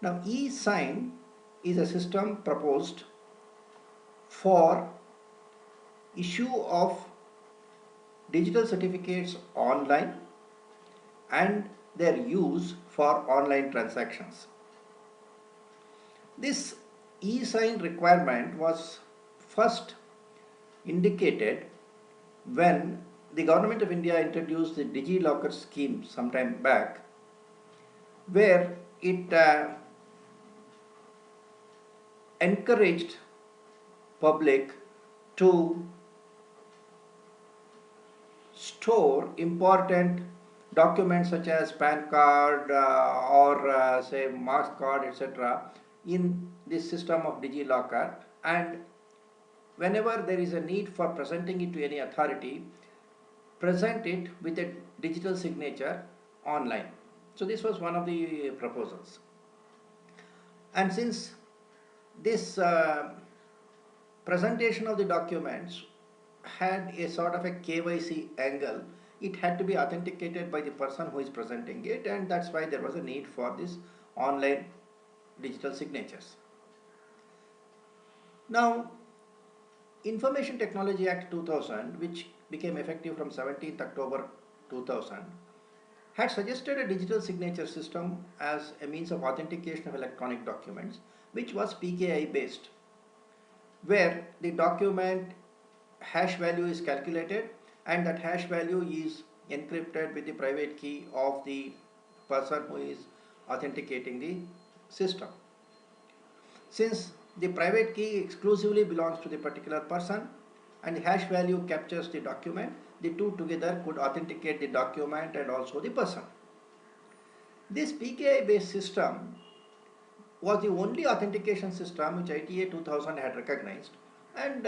Now, e-sign is a system proposed for issue of digital certificates online and their use for online transactions. This e-sign requirement was first indicated when the Government of India introduced the DigiLocker scheme sometime back, where it encouraged public to store important documents such as PAN card or say marks card, etc. in this system of DigiLocker, and whenever there is a need for presenting it to any authority, present it with a digital signature online. So this was one of the proposals. And since this presentation of the documents had a sort of a KYC angle, it had to be authenticated by the person who is presenting it, and that's why there was a need for this online digital signatures. Now, Information Technology Act 2000, which became effective from 17th October 2000, had suggested a digital signature system as a means of authentication of electronic documents, which was PKI based, where the document hash value is calculated and that hash value is encrypted with the private key of the person who is authenticating the system. Since the private key exclusively belongs to the particular person and the hash value captures the document, the two together could authenticate the document and also the person. This PKI based system was the only authentication system which ITA 2000 had recognized, and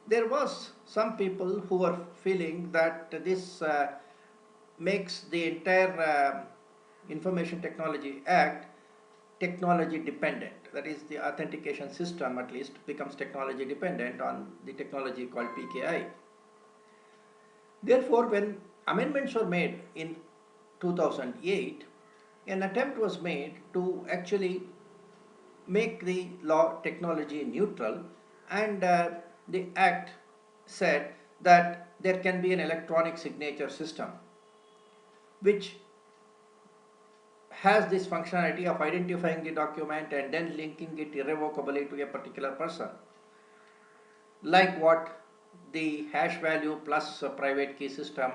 there was some people who were feeling that this makes the entire Information Technology Act technology dependent. That is, the authentication system at least becomes technology dependent on the technology called PKI. Therefore, when amendments were made in 2008, an attempt was made to actually make the law technology neutral, and the act said that there can be an electronic signature system which has this functionality of identifying the document and then linking it irrevocably to a particular person, like what the hash value plus private key system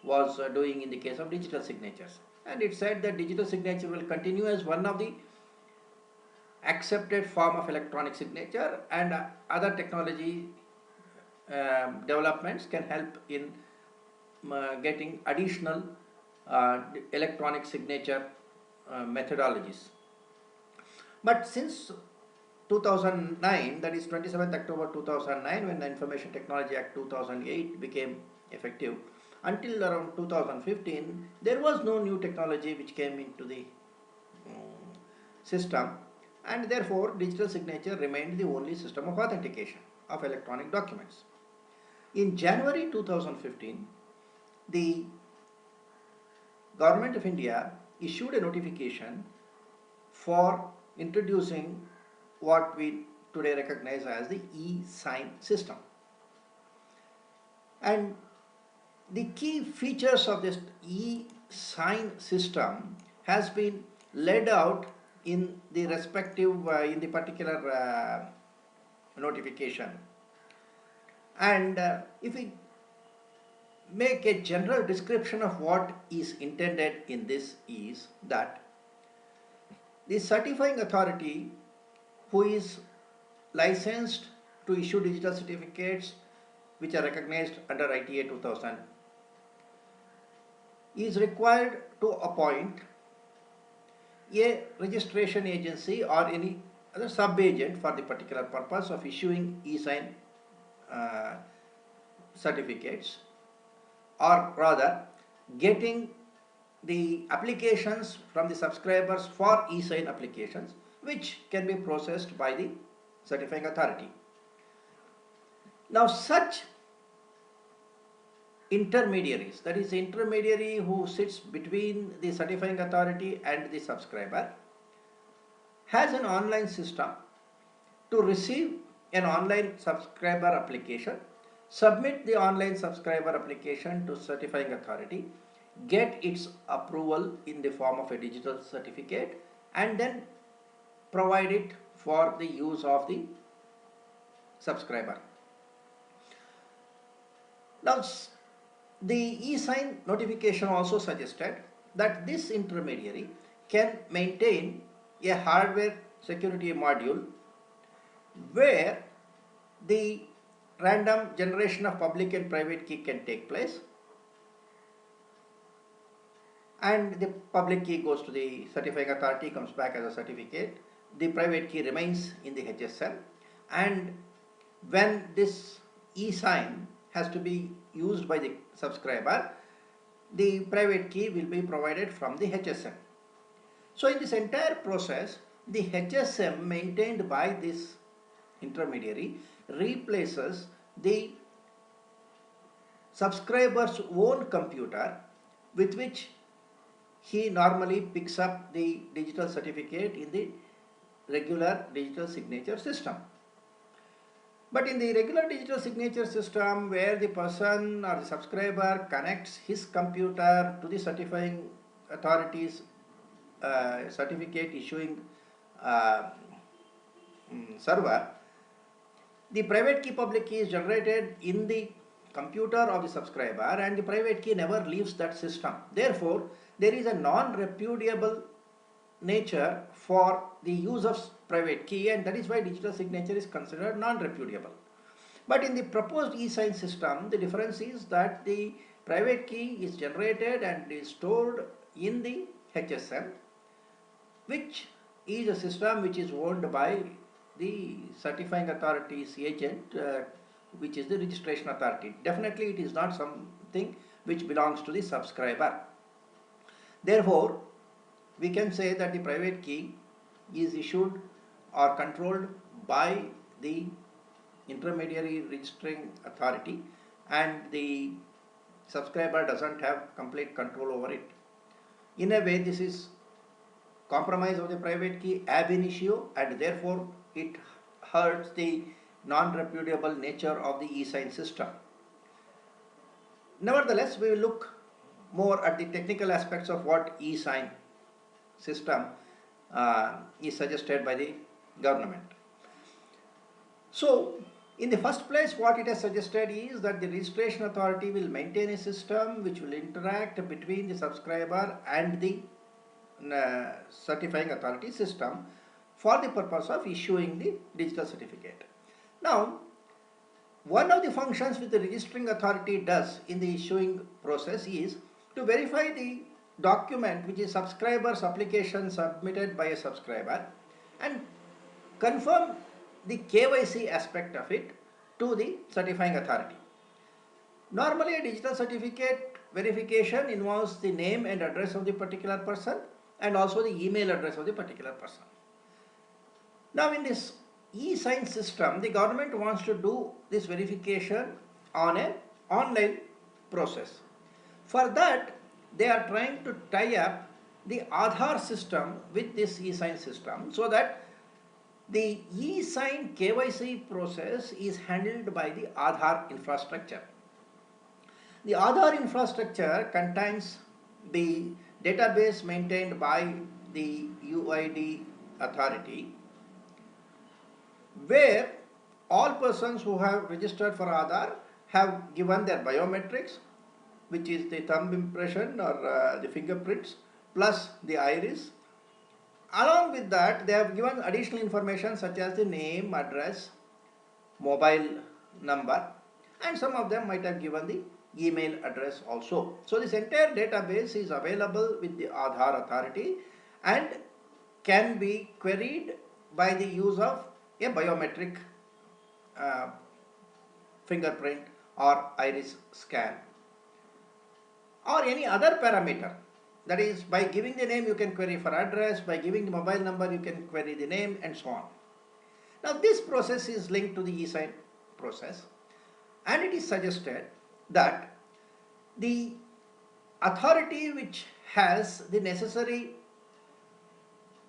was doing in the case of digital signatures. And it said that digital signature will continue as one of the accepted form of electronic signature, and other technology developments can help in getting additional electronic signature methodologies. But since 2009, that is 27th October 2009, when the Information Technology Act 2008 became effective, until around 2015, there was no new technology which came into the system, and therefore digital signature remained the only system of authentication of electronic documents. In January 2015, the Government of India issued a notification for introducing what we today recognize as the e-sign system. And the key features of this e-sign system has been laid out in the respective, in the particular notification. And if we make a general description of what is intended in this, is that the certifying authority who is licensed to issue digital certificates which are recognized under ITA 2000 is required to appoint a registration agency or any other sub-agent for the particular purpose of issuing e-sign certificates, or rather getting the applications from the subscribers for e-sign applications, which can be processed by the certifying authority. Now, such intermediaries, that is, the intermediary who sits between the certifying authority and the subscriber, has an online system to receive an online subscriber application, submit the online subscriber application to certifying authority, get its approval in the form of a digital certificate, and then provide it for the use of the subscriber. Now, the e-sign notification also suggested that this intermediary can maintain a hardware security module where the random generation of public and private key can take place, and the public key goes to the certifying authority, comes back as a certificate. The private key remains in the HSM, and when this e-sign has to be used by the subscriber, the private key will be provided from the HSM. So in this entire process, the HSM maintained by this intermediary replaces the subscriber's own computer, with which he normally picks up the digital certificate in the regular digital signature system. But in the regular digital signature system, where the person or the subscriber connects his computer to the certifying authorities certificate issuing server, the private key public key is generated in the computer of the subscriber, and the private key never leaves that system. Therefore, there is a non-repudiable nature for the use of private key, and that is why digital signature is considered non-repudiable. But in the proposed e-sign system, the difference is that the private key is generated and is stored in the HSM, which is a system which is owned by the certifying authority's agent, which is the registration authority. Definitely it is not something which belongs to the subscriber. Therefore, we can say that the private key is issued or controlled by the intermediary registering authority, and the subscriber doesn't have complete control over it. In a way, this is compromise of the private key ab initio, and therefore it hurts the non-repudiable nature of the e-sign system. Nevertheless, we will look more at the technical aspects of what e-sign system is suggested by the government. So, in the first place, what it has suggested is that the registration authority will maintain a system which will interact between the subscriber and the certifying authority system for the purpose of issuing the digital certificate. Now, one of the functions which the registering authority does in the issuing process is to verify the document which is subscriber's application submitted by a subscriber and confirm the KYC aspect of it to the certifying authority. Normally, a digital certificate verification involves the name and address of the particular person and also the email address of the particular person. Now, in this e-sign system, the government wants to do this verification on an online process. For that, they are trying to tie up the Aadhaar system with this e-sign system, so that the e-sign KYC process is handled by the Aadhaar infrastructure. The Aadhaar infrastructure contains the database maintained by the UID authority, where all persons who have registered for Aadhaar have given their biometrics, which is the thumb impression or the fingerprints plus the iris. Along with that, they have given additional information such as the name, address, mobile number, and some of them might have given the email address also. So this entire database is available with the Aadhaar authority and can be queried by the use of a biometric fingerprint or iris scan, or any other parameter. That is, by giving the name you can query for address, by giving the mobile number you can query the name, and so on. Now this process is linked to the e-sign process, and it is suggested that the authority which has the necessary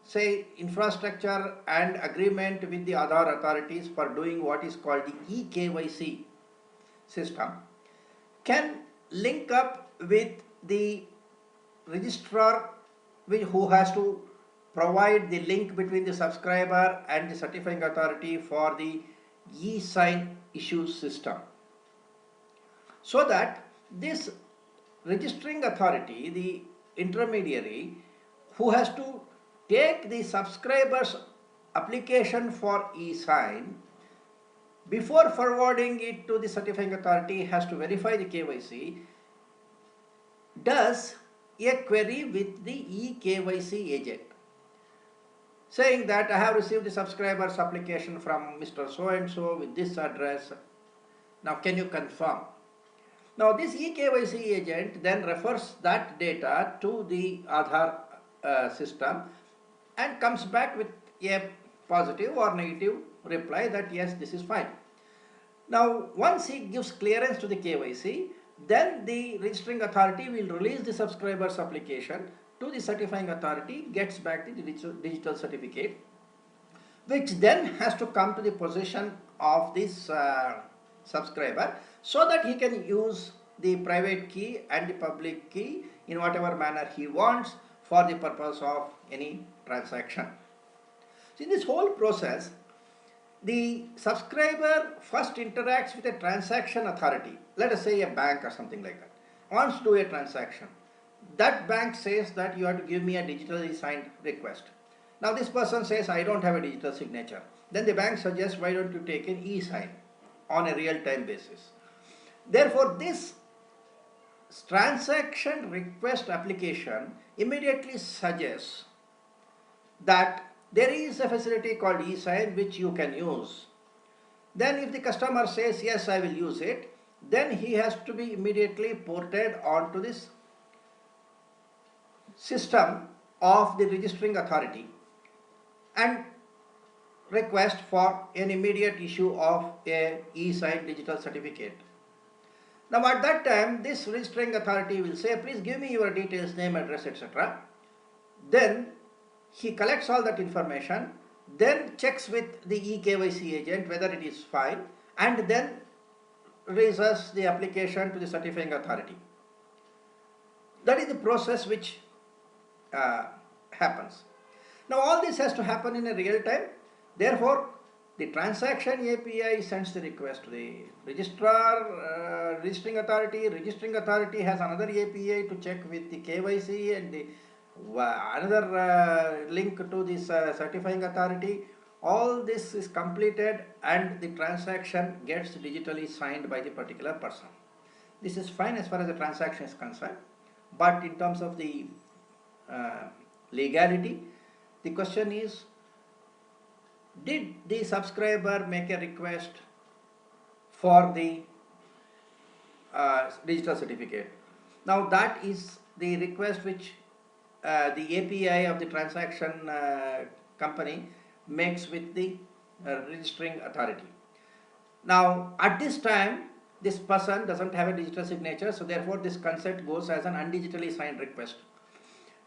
say infrastructure and agreement with the Aadhaar authorities for doing what is called the e-KYC system, can link up with the registrar who has to provide the link between the subscriber and the certifying authority for the e-sign issue system, so that this registering authority, the intermediary who has to take the subscriber's application for e-sign, before forwarding it to the certifying authority, has to verify the KYC, does a query with the e-KYC agent, saying that I have received the subscriber's application from Mr. So-and-so with this address. Now can you confirm? Now this e-KYC agent then refers that data to the Aadhaar system and comes back with a positive or negative reply that yes, this is fine. Now once he gives clearance to the KYC, then the registering authority will release the subscriber's application to the certifying authority, gets back the digital certificate, which then has to come to the possession of this subscriber, so that he can use the private key and the public key in whatever manner he wants for the purpose of any transaction. So in this whole process, the subscriber first interacts with a transaction authority, let us say a bank or something like that, wants to do a transaction. That bank says that you have to give me a digitally signed request. Now this person says, I don't have a digital signature. Then the bank suggests, why don't you take an e-sign on a real-time basis. Therefore, this transaction request application immediately suggests that there is a facility called e-sign which you can use. Then if the customer says, yes, I will use it, then he has to be immediately ported onto this system of the registering authority and request for an immediate issue of a e-sign digital certificate. Now at that time, this registering authority will say, please give me your details, name, address, etc. Then he collects all that information, then checks with the e-KYC agent whether it is fine, and then raises the application to the certifying authority. That is the process which happens. Now all this has to happen in a real time. Therefore, the transaction API sends the request to the registrar, registering authority has another API to check with the KYC and the another link to this certifying authority. All this is completed and the transaction gets digitally signed by the particular person. This is fine as far as the transaction is concerned, but in terms of the legality, the question is, did the subscriber make a request for the digital certificate? Now that is the request which the API of the transaction company makes with the registering authority. Now at this time, this person doesn't have a digital signature, so therefore this consent goes as an undigitally signed request.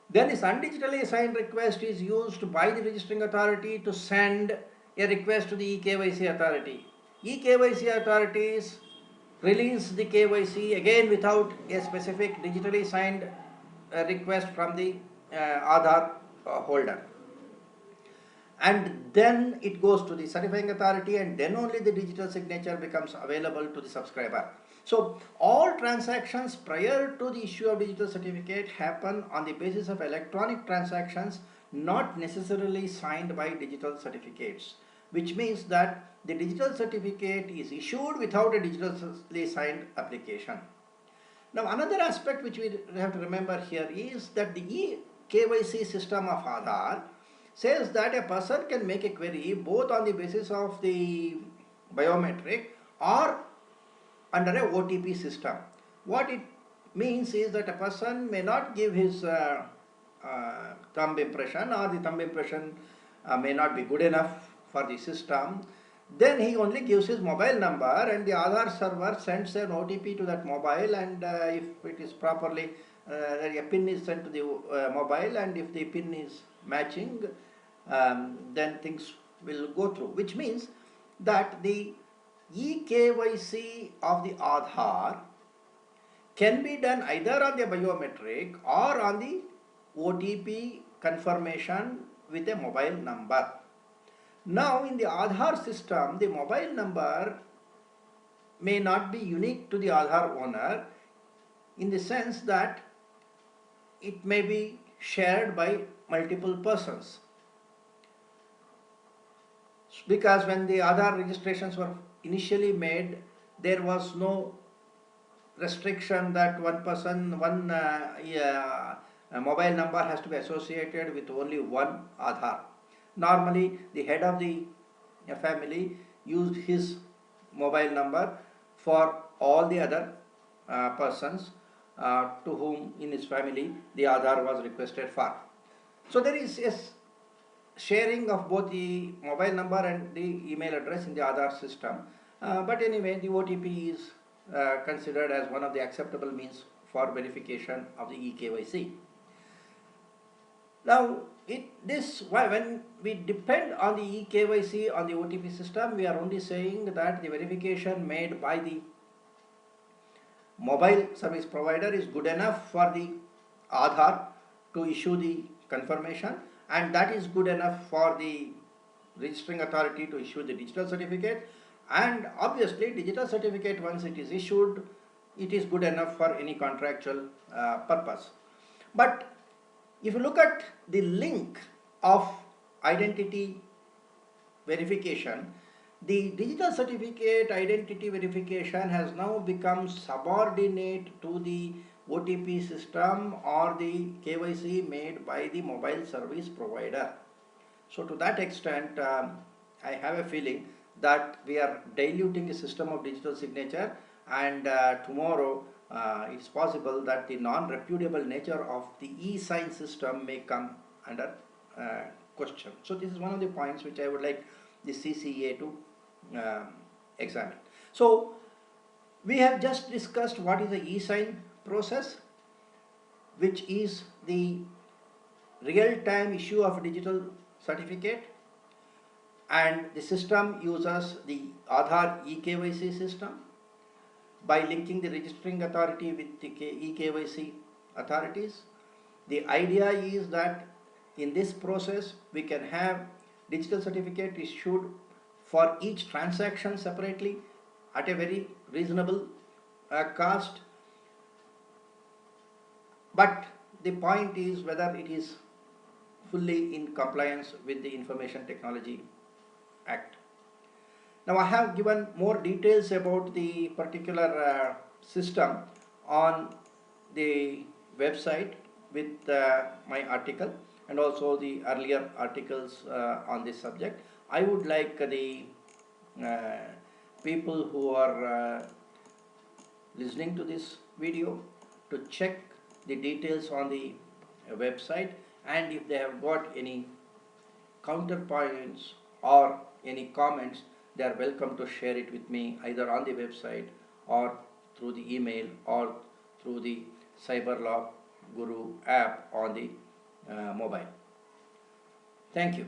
Then this undigitally signed request is used by the registering authority to send a request to the e-KYC authority. E-KYC authorities release the KYC again without a specific digitally signed request from the Aadhaar holder. And then it goes to the certifying authority, and then only the digital signature becomes available to the subscriber. So all transactions prior to the issue of digital certificate happen on the basis of electronic transactions, not necessarily signed by digital certificates, which means that the digital certificate is issued without a digitally signed application. Now another aspect which we have to remember here is that the e-KYC system of Aadhaar says that a person can make a query both on the basis of the biometric or under a OTP system. What it means is that a person may not give his thumb impression, or the thumb impression may not be good enough for the system. Then he only gives his mobile number, and the Aadhaar server sends an OTP to that mobile, and if it is properly, a PIN is sent to the mobile, and if the PIN is matching, then things will go through, which means that the e-KYC of the Aadhaar can be done either on the biometric or on the OTP confirmation with a mobile number. Now in the Aadhaar system, the mobile number may not be unique to the Aadhaar owner, in the sense that it may be shared by multiple persons. Because when the Aadhaar registrations were initially made, there was no restriction that one person, one mobile number has to be associated with only one Aadhaar. Normally, the head of the family used his mobile number for all the other persons to whom in his family the Aadhaar was requested for. So there is a sharing of both the mobile number and the email address in the Aadhaar system. But anyway, the OTP is considered as one of the acceptable means for verification of the e-KYC. Now, when we depend on the e-KYC on the OTP system, we are only saying that the verification made by the mobile service provider is good enough for the Aadhaar to issue the confirmation, and that is good enough for the registering authority to issue the digital certificate. And obviously, digital certificate, once it is issued, it is good enough for any contractual purpose. But if you look at the link of identity verification, the digital certificate identity verification has now become subordinate to the OTP system or the KYC made by the mobile service provider. So to that extent, I have a feeling that we are diluting the system of digital signature, and tomorrow it's possible that the non-repudiable nature of the e-sign system may come under question. So this is one of the points which I would like the CCA to examine. So we have just discussed what is the e-sign process, which is the real-time issue of a digital certificate, and the system uses the Aadhaar e-KYC system by linking the registering authority with the e-KYC authorities. The idea is that in this process we can have digital certificate issued for each transaction separately at a very reasonable cost. But the point is whether it is fully in compliance with the Information Technology Act. Now I have given more details about the particular system on the website with my article and also the earlier articles on this subject. I would like the people who are listening to this video to check the details on the website, and if they have got any counterpoints or any comments, they are welcome to share it with me either on the website or through the email or through the Cyberlaw Guru app on the mobile. Thank you.